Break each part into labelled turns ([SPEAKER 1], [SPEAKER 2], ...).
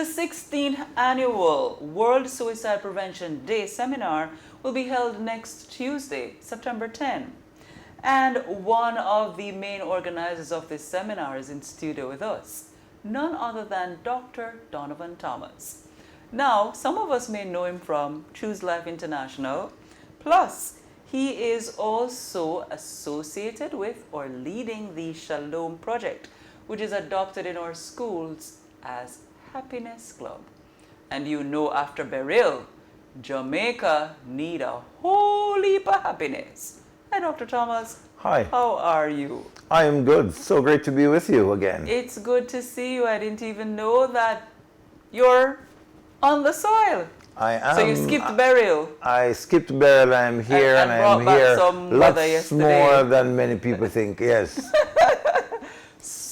[SPEAKER 1] The 16th annual World Suicide Prevention Day seminar will be held next Tuesday, September 10. And one of the main organizers of this seminar is in studio with us, none other than Dr. Donovan Thomas. Now, some of us may know him from Choose Life International, plus he is also associated with or leading the Shalom Project, which is adopted in our schools as Happiness Club. And you know, after burial, Jamaica need a whole heap of happiness. Hi, Dr. Thomas.
[SPEAKER 2] Hi.
[SPEAKER 1] How are you?
[SPEAKER 2] I am good. So great to be with you again.
[SPEAKER 1] It's good to see you. I didn't even know that you're on the soil.
[SPEAKER 2] I am.
[SPEAKER 1] So you skipped burial.
[SPEAKER 2] I skipped burial. I'm here and I'm here lots more than many people think. Yes.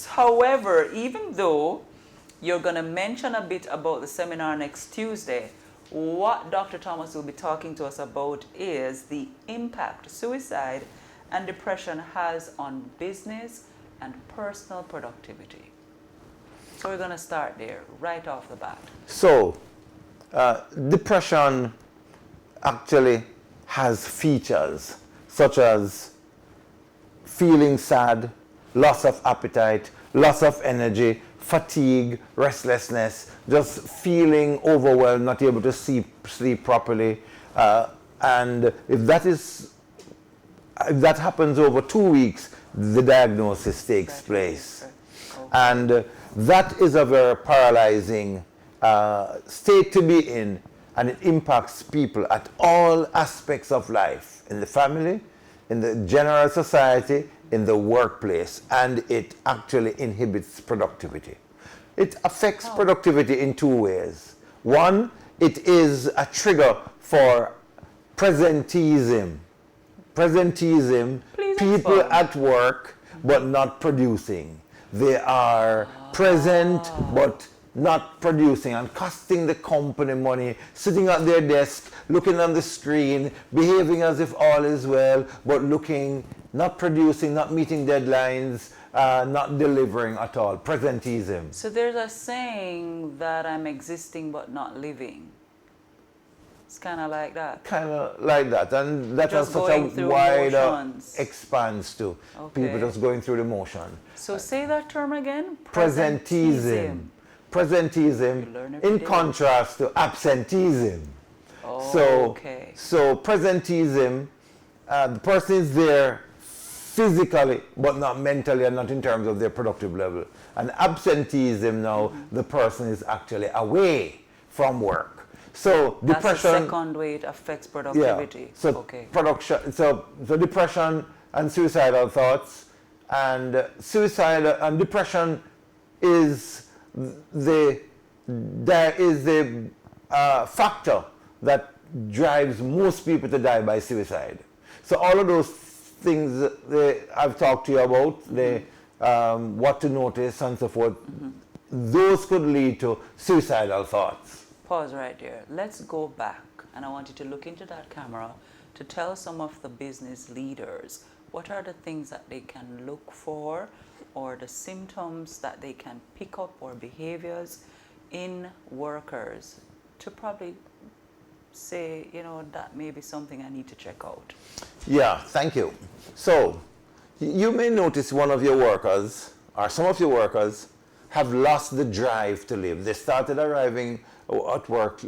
[SPEAKER 1] However, even though you're going to mention a bit about the seminar next Tuesday, what Dr. Thomas will be talking to us about is the impact suicide and depression has on business and personal productivity. So we're going to start there right off the bat.
[SPEAKER 2] So, depression actually has features such as feeling sad, loss of appetite, loss of energy, fatigue, restlessness, just feeling overwhelmed, not able to sleep properly. And if that happens over 2 weeks, the diagnosis takes place.
[SPEAKER 1] Okay.
[SPEAKER 2] And that is a very paralyzing state to be in, and it impacts people at all aspects of life, in the family, in the general society, in the workplace, and it actually inhibits productivity. It affects productivity in two ways. One, it is a trigger for presenteeism. Presenteeism, people at work but not producing. They are present but not producing and costing the company money, sitting at their desk, looking on the screen, behaving as if all is well, but not producing, not meeting deadlines, not delivering at all. Presenteeism.
[SPEAKER 1] So there's a saying that I'm existing but not living. It's kind of like that.
[SPEAKER 2] Kind of like that. And that has such a wider expanse to people just going through the motion.
[SPEAKER 1] So say that term again.
[SPEAKER 2] Presenteeism. Presenteeism in contrast to absenteeism. So presenteeism, the person is there physically but not mentally and not in terms of their productive level. And absenteeism now, the person is actually away from work. So depression.
[SPEAKER 1] That's the second way it affects productivity.
[SPEAKER 2] Yeah. So depression and suicidal thoughts, and suicide and depression is the factor that drives most people to die by suicide. So all of those things I've talked to you about, what to notice and so forth, those could lead to suicidal thoughts.
[SPEAKER 1] Pause right there. Let's go back, and I want you to look into that camera to tell some of the business leaders what are the things that they can look for, or the symptoms that they can pick up, or behaviors in workers to probably say, that may be something I need to check out.
[SPEAKER 2] Yeah, thank you. So you may notice one of your workers, or some of your workers, have lost the drive to live. They started arriving at work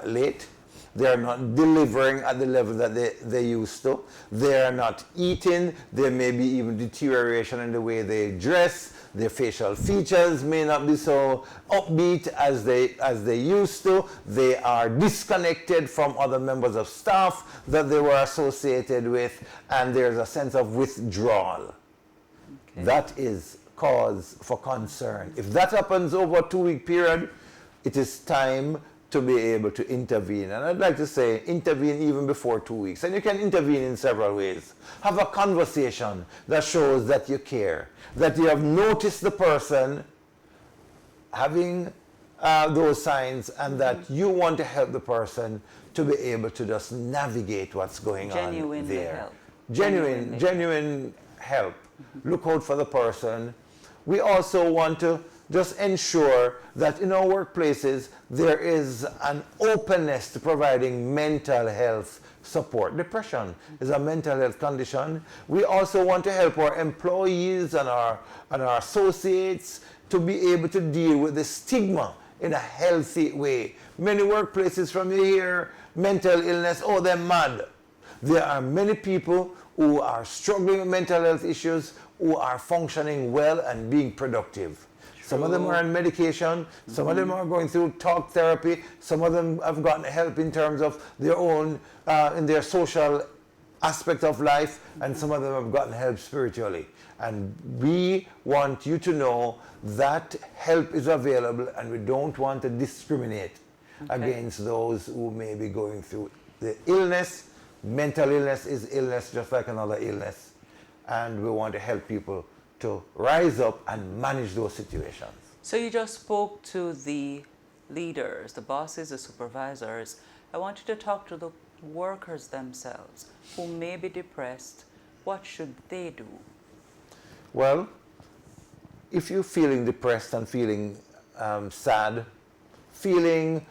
[SPEAKER 2] late. They are not delivering at the level that they used to. They are not eating. There may be even deterioration in the way they dress. Their facial features may not be so upbeat as they used to. They are disconnected from other members of staff that they were associated with, and there's a sense of withdrawal. Okay. That is cause for concern. If that happens over a 2-week period, it is time to be able to intervene. And I'd like to say intervene even before 2 weeks. And you can intervene in several ways. Have a conversation that shows that you care, that you have noticed the person having those signs, and that you want to help the person to be able to just navigate what's going on there. Genuine help. Look out for the person. We also want to just ensure that in our workplaces there is an openness to providing mental health support. Depression is a mental health condition. We also want to help our employees and our associates to be able to deal with the stigma in a healthy way. Many workplaces, from you hear mental illness, oh, they're mad. There are many people who are struggling with mental health issues who are functioning well and being productive. Some of them are on medication, some of them are going through talk therapy, some of them have gotten help in terms of their own, in their social aspect of life, and some of them have gotten help spiritually. And we want you to know that help is available, and we don't want to discriminate against those who may be going through the illness. Mental illness is illness just like another illness, and we want to help people to rise up and manage those situations.
[SPEAKER 1] So you just spoke to the leaders, the bosses, the supervisors. I want you to talk to the workers themselves who may be depressed. What should they do?
[SPEAKER 2] Well, if you're feeling depressed and feeling sad, feeling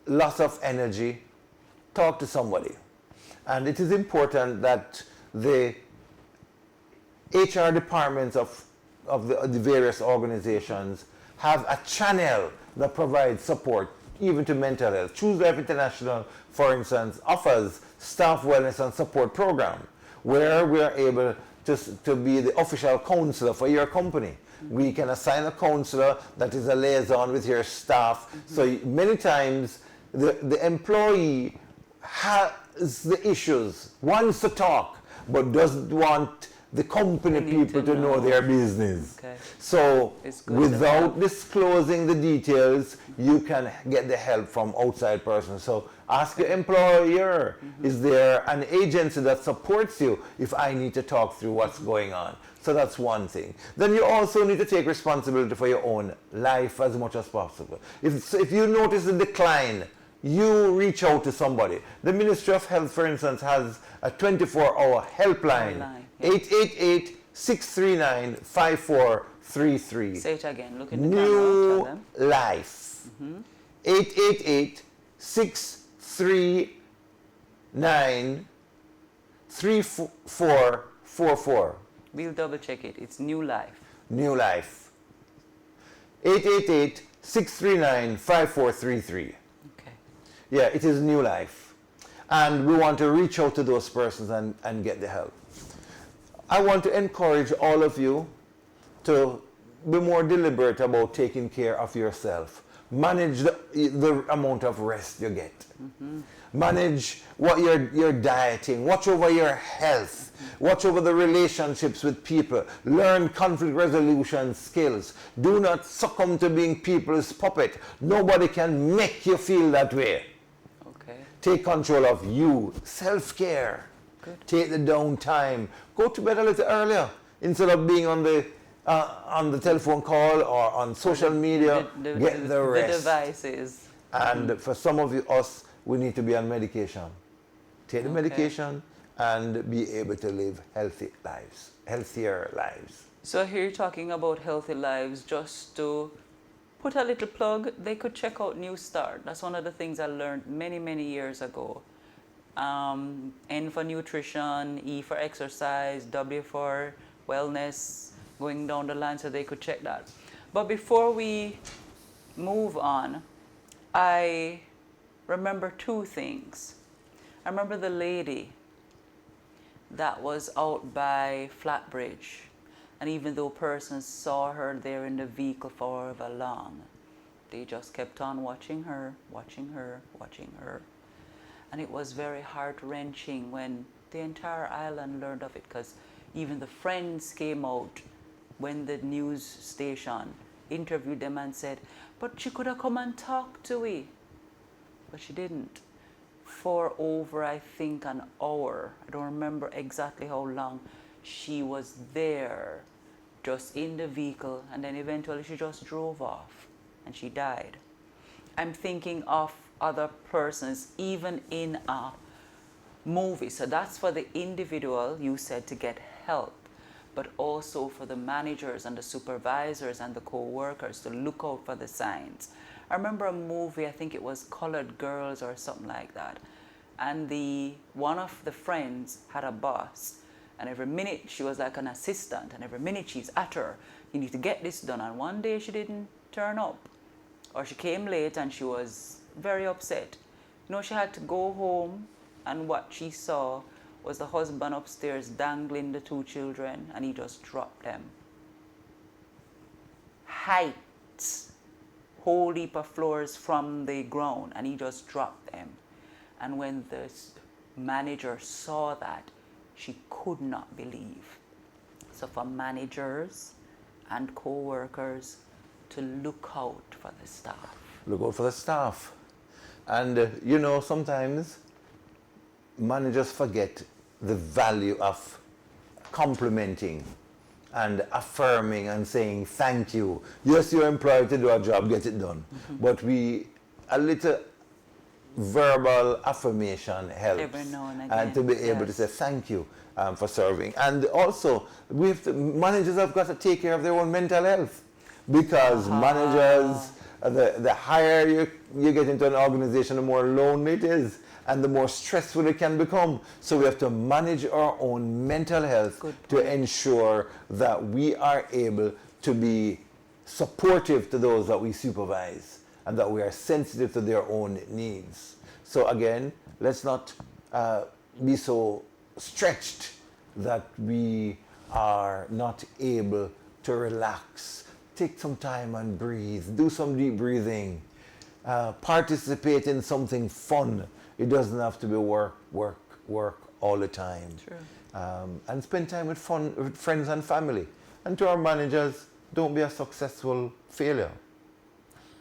[SPEAKER 2] loss of energy, talk to somebody. And it is important that the HR departments of the various organizations have a channel that provides support even to mental health. Choose Life International, for instance, offers staff wellness and support program where we are able to be the official counselor for your company. We can assign a counselor that is a liaison with your staff. So many times the employee has the issues, wants to talk, but doesn't want the company people to know their business.
[SPEAKER 1] Okay.
[SPEAKER 2] So without disclosing the details, you can get the help from outside persons. So ask your employer, is there an agency that supports you if I need to talk through what's going on? So that's one thing. Then you also need to take responsibility for your own life as much as possible. If you notice a decline, you reach out to somebody. The Ministry of Health, for instance, has a 24-hour helpline, 888-639-5433.
[SPEAKER 1] Say it again. Look in the
[SPEAKER 2] New
[SPEAKER 1] camera.
[SPEAKER 2] Life. 888-639-3444.
[SPEAKER 1] We'll double check it. It's New Life.
[SPEAKER 2] New Life. 888-639-5433.
[SPEAKER 1] Okay.
[SPEAKER 2] Yeah, it is New Life. And we want to reach out to those persons and get the help. I want to encourage all of you to be more deliberate about taking care of yourself. Manage the amount of rest you get. Manage what you're dieting. Watch over your health. Watch over the relationships with people. Learn conflict resolution skills. Do not succumb to being people's puppet. Nobody can make you feel that way.
[SPEAKER 1] Okay.
[SPEAKER 2] Take control of you. Self-care.
[SPEAKER 1] Good.
[SPEAKER 2] Take the downtime. Go to bed a little earlier instead of being on the telephone call or on social media. Get the rest.
[SPEAKER 1] The devices.
[SPEAKER 2] And for some of us, we need to be on medication. Take the medication and be able to live healthy lives, healthier lives.
[SPEAKER 1] So here you're talking about healthy lives. Just to put a little plug, they could check out New Start. That's one of the things I learned many, many years ago. N for nutrition, E for exercise, W for wellness, going down the line, so they could check that. But before we move on, I remember two things. I remember the lady that was out by Flatbridge, and even though persons saw her there in the vehicle for however long, they just kept on watching her, watching her, watching her. And it was very heart-wrenching when the entire island learned of it, because even the friends came out when the news station interviewed them and said, but she could have come and talked to we. But she didn't. For over, I think, an hour, I don't remember exactly how long, she was there, just in the vehicle, and then eventually she just drove off, and she died. I'm thinking of other persons, even in a movie. So that's for the individual, you said, to get help. but also for the managers and the supervisors and the co-workers to look out for the signs. I remember a movie, I think it was Colored Girls or something like that. And one of the friends had a boss, and every minute she was like an assistant, and every minute she's at her, you need to get this done. And one day she didn't turn up, or she came late and she was very upset. You know, she had to go home, and what she saw was the husband upstairs dangling the 2 children, and he just dropped them. Heights, whole heap of floors from the ground, and he just dropped them. And when the manager saw that, she could not believe. So for managers and co-workers to look out for the staff.
[SPEAKER 2] Look out for the staff. And you know, sometimes managers forget the value of complimenting and affirming and saying thank you. Yes, you're employed to do a job, get it done. But a little verbal affirmation helps.
[SPEAKER 1] Every now and again.
[SPEAKER 2] And to be able to say thank you for serving. And also, managers have got to take care of their own mental health, because managers, the higher you get into an organization, the more lonely it is and the more stressful it can become. So we have to manage our own mental health to ensure that we are able to be supportive to those that we supervise and that we are sensitive to their own needs. So again, let's not be so stretched that we are not able to relax. Take some time and breathe. Do some deep breathing. Participate in something fun. It doesn't have to be work all the time.
[SPEAKER 1] True.
[SPEAKER 2] And spend time with friends and family. And to our managers, don't be a successful failure.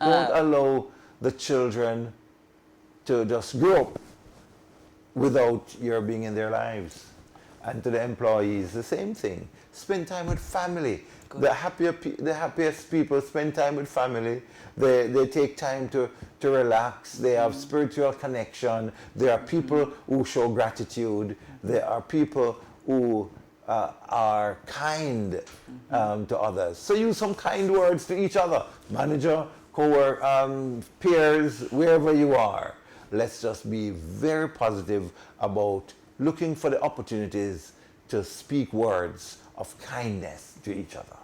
[SPEAKER 2] Don't allow the children to just grow up without your being in their lives. And to the employees, the same thing. Spend time with family. The happiest people spend time with family. They take time to relax. They have spiritual connection. There are people who show gratitude. There are people who are kind to others. So use some kind words to each other. Manager, co-worker, peers, wherever you are. Let's just be very positive about looking for the opportunities to speak words of kindness to each other.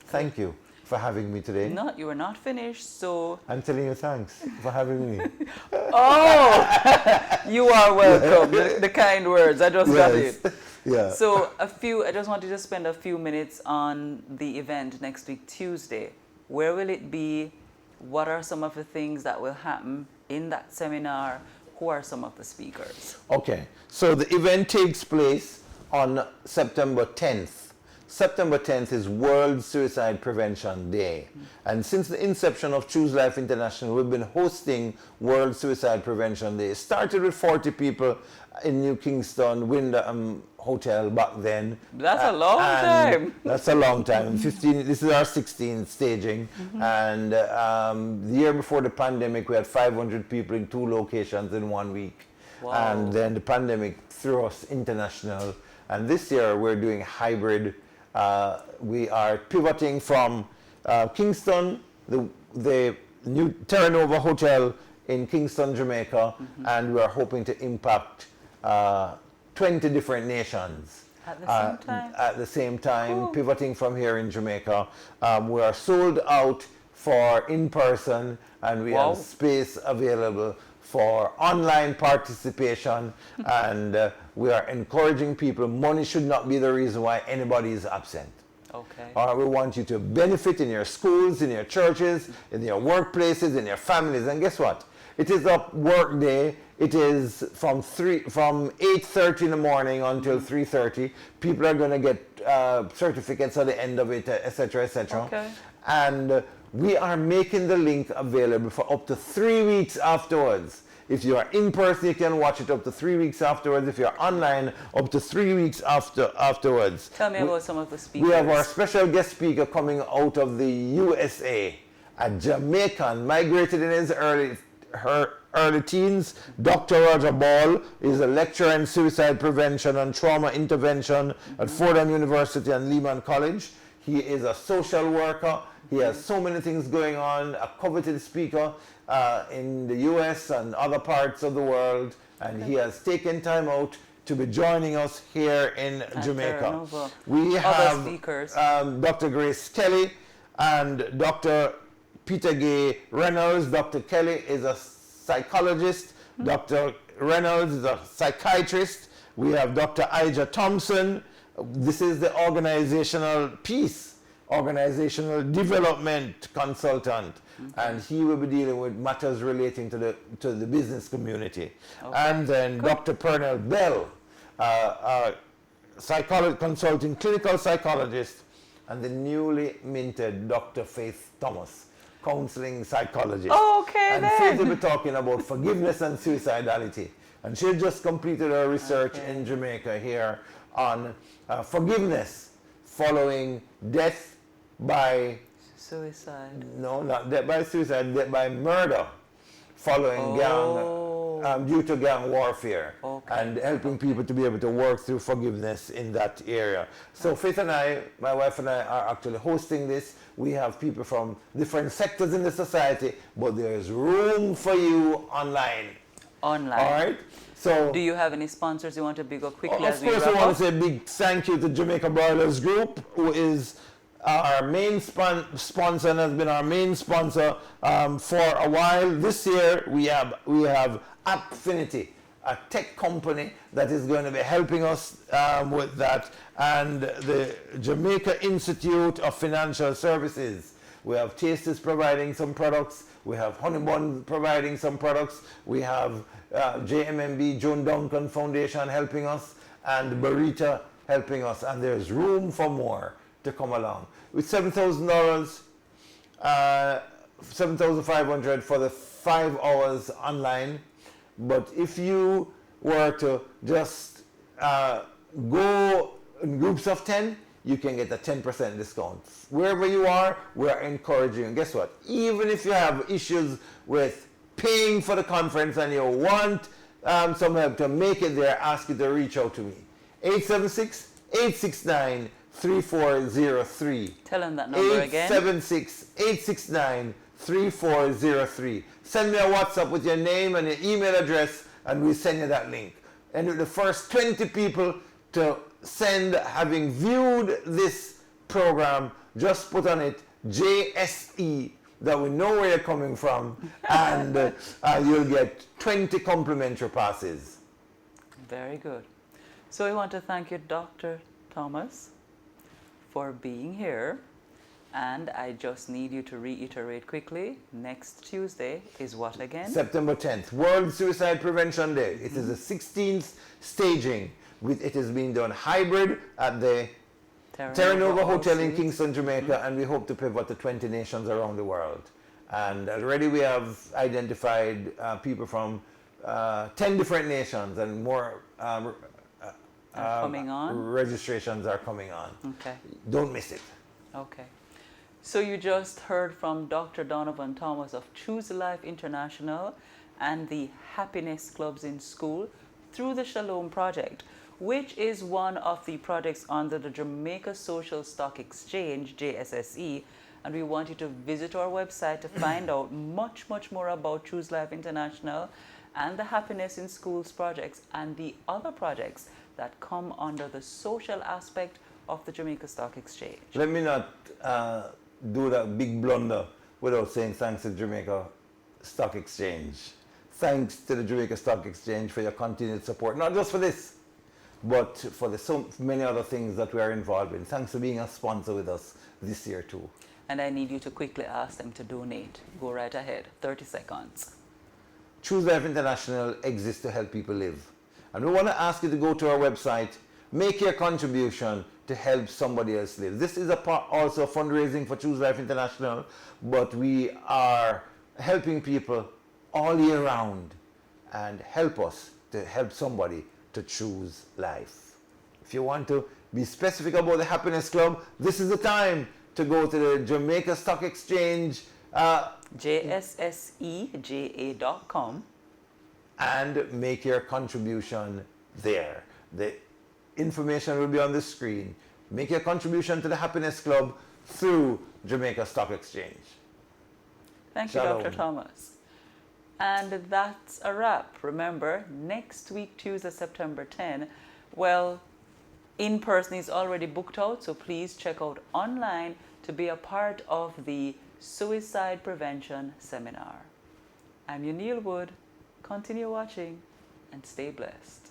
[SPEAKER 2] Thank you for having me today.
[SPEAKER 1] No, you were not finished, so...
[SPEAKER 2] I'm telling you thanks for having me.
[SPEAKER 1] Oh! You are welcome. The kind words. I just got it.
[SPEAKER 2] Yeah.
[SPEAKER 1] So I just wanted to spend a few minutes on the event next week, Tuesday. Where will it be? What are some of the things that will happen in that seminar? Who are some of the speakers?
[SPEAKER 2] Okay, so the event takes place on September 10th. September 10th is World Suicide Prevention Day. And since the inception of Choose Life International, we've been hosting World Suicide Prevention Day. It started with 40 people in New Kingston, Wyndham Hotel back then.
[SPEAKER 1] That's a long time.
[SPEAKER 2] That's a long time. This is our 16th staging. And the year before the pandemic, we had 500 people in 2 locations in 1 week.
[SPEAKER 1] Wow.
[SPEAKER 2] And then the pandemic threw us international. And this year we're doing hybrid. We are pivoting from Kingston, the new Terra Nova Hotel in Kingston, Jamaica, and we are hoping to impact 20 different nations.
[SPEAKER 1] At the same time?
[SPEAKER 2] At the same time, pivoting from here in Jamaica. We are sold out for in-person, and we have space available for online participation, and we are encouraging people. Money should not be the reason why anybody is absent.
[SPEAKER 1] Okay.
[SPEAKER 2] We want you to benefit in your schools, in your churches, in your workplaces, in your families. And guess what? It is a work day. It is from 8:30 in the morning until 3:30. People are going to get certificates at the end of it, etc., etc.
[SPEAKER 1] Okay.
[SPEAKER 2] And we are making the link available for up to 3 weeks afterwards. If you are in person, you can watch it up to 3 weeks afterwards. If you're online, up to 3 weeks afterwards.
[SPEAKER 1] Tell me about some of the speakers.
[SPEAKER 2] We have our special guest speaker coming out of the USA, a Jamaican, migrated in his early teens. Dr. Roger Ball is a lecturer in suicide prevention and trauma intervention at Fordham University and Lehman College. He is a social worker. He has so many things going on, a coveted speaker in the US and other parts of the world, and he has taken time out to be joining us here in Jamaica. We have
[SPEAKER 1] speakers.
[SPEAKER 2] Dr. Grace Kelly and Dr. Peter Gay Reynolds. Dr. Kelly is a psychologist. Dr. Reynolds is a psychiatrist. We have Dr. Ija Thompson. This is the organizational piece, organizational development consultant, and he will be dealing with matters relating to the business community. And then Dr. Pernell Bell, consulting clinical psychologist, and the newly minted Dr. Faith Thomas, counseling psychologist. And Faith will be talking about forgiveness and suicidality. And she just completed her research in Jamaica here on forgiveness following death by
[SPEAKER 1] suicide.
[SPEAKER 2] No, not death by suicide, death by murder following due to gang warfare, and helping people to be able to work through forgiveness in that area. So Faith and I, my wife and I, are actually hosting this. We have people from different sectors in the society, but there is room for you online. All right? So,
[SPEAKER 1] do you have any sponsors you want to big up quickly?
[SPEAKER 2] Of course, I want to say a big thank you to Jamaica Broilers Group, who is our main sponsor and has been our main sponsor for a while. This year we have Appfinity, a tech company that is going to be helping us with that, and the Jamaica Institute of Financial Services. We have Tastes providing some products. We have Honeybun providing some products. We have JMMB, Joan Duncan Foundation helping us, and Barita helping us, and there's room for more to come along. With $7,000, $7,500 for the 5 hours online. But if you were to just go in groups of 10, you can get a 10% discount. Wherever you are, we are encouraging. And guess what? Even if you have issues with paying for the conference and you want some help to make it there, ask you to reach out to me. 876-869-3403.
[SPEAKER 1] Tell them that number again.
[SPEAKER 2] 876-869-3403. Send me a WhatsApp with your name and your email address, and we'll send you that link. And with the first 20 people to send, having viewed this program, just put on it JSE, that we know where you're coming from, and you'll get 20 complimentary passes.
[SPEAKER 1] Very good. So we want to thank you, Dr. Thomas, for being here. And I just need you to reiterate quickly, next Tuesday is what again?
[SPEAKER 2] September 10th, World Suicide Prevention Day. It is the 16th staging. It is being done hybrid at the Terra Nova Hotel in Kingston, Jamaica, and we hope to pivot to 20 nations around the world. And already we have identified people from 10 different nations, and more
[SPEAKER 1] coming on.
[SPEAKER 2] Registrations are coming on.
[SPEAKER 1] Okay.
[SPEAKER 2] Don't miss it.
[SPEAKER 1] Okay. So you just heard from Dr. Donovan Thomas of Choose Life International and the Happiness Clubs in School through the Shalom Project, which is one of the projects under the Jamaica Social Stock Exchange, JSSE. And we want you to visit our website to find out much more about Choose Life International and the Happiness in Schools projects and the other projects that come under the social aspect of the Jamaica Stock Exchange.
[SPEAKER 2] Let me not do that big blunder without saying thanks to Jamaica Stock Exchange. Thanks to the Jamaica Stock Exchange for your continued support, not just for this, but for the so many other things that we are involved in. Thanks for being a sponsor with us this year too.
[SPEAKER 1] And I need you to quickly ask them to donate. Go right ahead, 30 seconds.
[SPEAKER 2] Choose Life International exists to help people live. And we want to ask you to go to our website, make your contribution to help somebody else live. This is also fundraising for Choose Life International, but we are helping people all year round, and help us to help somebody to choose life. If you want to be specific about the Happiness Club, this is the time to go to the Jamaica Stock Exchange
[SPEAKER 1] JSSEJA.com
[SPEAKER 2] and make your contribution there. The information will be on the screen. Make your contribution to the Happiness Club through Jamaica Stock Exchange.
[SPEAKER 1] Thank you,
[SPEAKER 2] Shalom.
[SPEAKER 1] Dr. Thomas. And that's a wrap. Remember, next week, Tuesday, September 10, well, in person is already booked out, so please check out online to be a part of the Suicide Prevention Seminar. I'm Neil Wood. Continue watching and stay blessed.